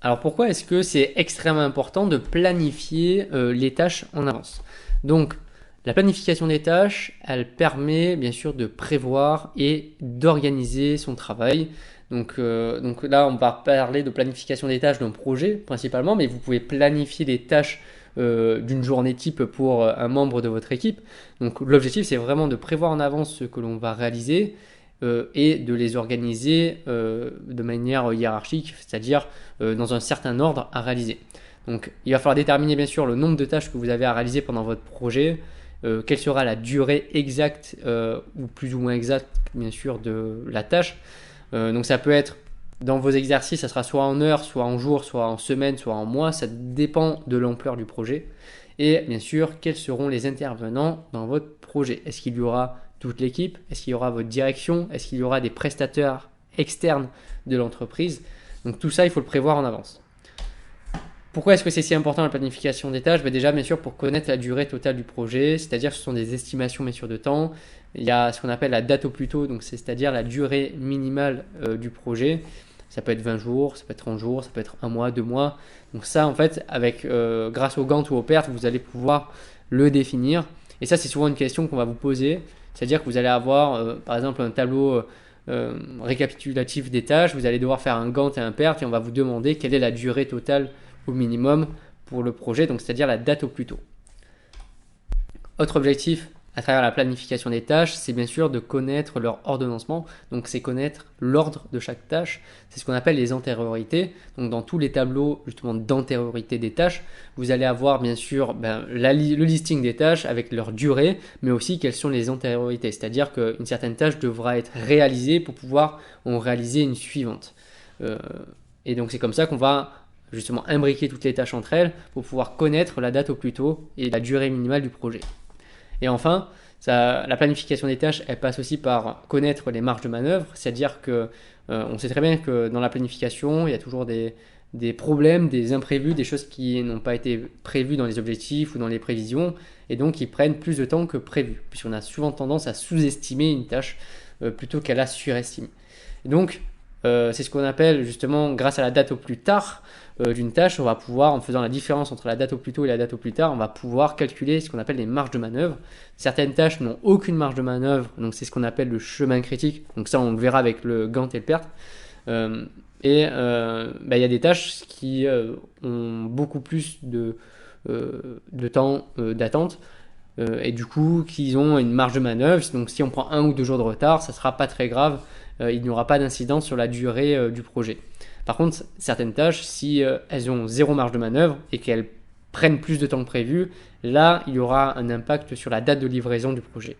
Alors pourquoi est-ce que c'est extrêmement important de planifier les tâches en avance? Donc la planification des tâches, elle permet bien sûr de prévoir et d'organiser son travail. Donc là, on va parler de planification des tâches d'un projet principalement, mais vous pouvez planifier les tâches d'une journée type pour un membre de votre équipe. Donc l'objectif, c'est vraiment de prévoir en avance ce que l'on va réaliser et de les organiser de manière hiérarchique, c'est-à-dire dans un certain ordre à réaliser. Donc il va falloir déterminer bien sûr le nombre de tâches que vous avez à réaliser pendant votre projet, quelle sera la durée exacte ou plus ou moins exacte bien sûr de la tâche. Donc ça peut être dans vos exercices, ça sera soit en heures, soit en jours, soit en semaines, soit en mois, ça dépend de l'ampleur du projet. Et bien sûr, quels seront les intervenants dans votre projet? Est-ce qu'il y aura toute l'équipe? Est-ce qu'il y aura votre direction? Est-ce qu'il y aura des prestataires externes de l'entreprise? Donc tout ça, il faut le prévoir en avance. Pourquoi est-ce que c'est si important la planification des tâches? Déjà, bien sûr, pour connaître la durée totale du projet, c'est-à-dire ce sont des estimations bien sûr de temps. Il y a ce qu'on appelle la date au plus tôt, donc c'est-à-dire la durée minimale du projet. Ça peut être 20 jours, ça peut être 30 jours, ça peut être un mois, 2 mois. Donc ça, en fait, grâce au Gantt ou au PERT, vous allez pouvoir le définir. Et ça, c'est souvent une question qu'on va vous poser. C'est-à-dire que vous allez avoir, par exemple, un tableau récapitulatif des tâches. Vous allez devoir faire un Gantt et un PERT et on va vous demander quelle est la durée totale au minimum pour le projet, donc c'est-à-dire la date au plus tôt. Autre objectif à travers la planification des tâches, c'est bien sûr de connaître leur ordonnancement, donc c'est connaître l'ordre de chaque tâche, c'est ce qu'on appelle les antériorités. Donc dans tous les tableaux justement d'antériorité des tâches, vous allez avoir bien sûr le listing des tâches avec leur durée, mais aussi quelles sont les antériorités, c'est-à-dire qu'une certaine tâche devra être réalisée pour pouvoir en réaliser une suivante. Et donc c'est comme ça qu'on va justement imbriquer toutes les tâches entre elles pour pouvoir connaître la date au plus tôt et la durée minimale du projet. Et enfin, la planification des tâches, elle passe aussi par connaître les marges de manœuvre, c'est-à-dire que on sait très bien que dans la planification, il y a toujours des problèmes, des imprévus, des choses qui n'ont pas été prévues dans les objectifs ou dans les prévisions, et donc qui prennent plus de temps que prévu, puisqu'on a souvent tendance à sous-estimer une tâche plutôt qu'à la surestimer. Et donc, c'est ce qu'on appelle justement, grâce à la date au plus tard d'une tâche, on va pouvoir, en faisant la différence entre la date au plus tôt et la date au plus tard, on va pouvoir calculer ce qu'on appelle les marges de manœuvre. Certaines tâches n'ont aucune marge de manœuvre, donc c'est ce qu'on appelle le chemin critique. Donc ça, on le verra avec le Gantt et le PERT. Il y a des tâches qui ont beaucoup plus de temps d'attente. Et du coup, qu'ils ont une marge de manœuvre. Donc si on prend 1 ou 2 jours de retard, ça ne sera pas très grave. Il n'y aura pas d'incidence sur la durée du projet. Par contre, certaines tâches, si elles ont 0 marge de manœuvre et qu'elles prennent plus de temps que prévu, là, il y aura un impact sur la date de livraison du projet.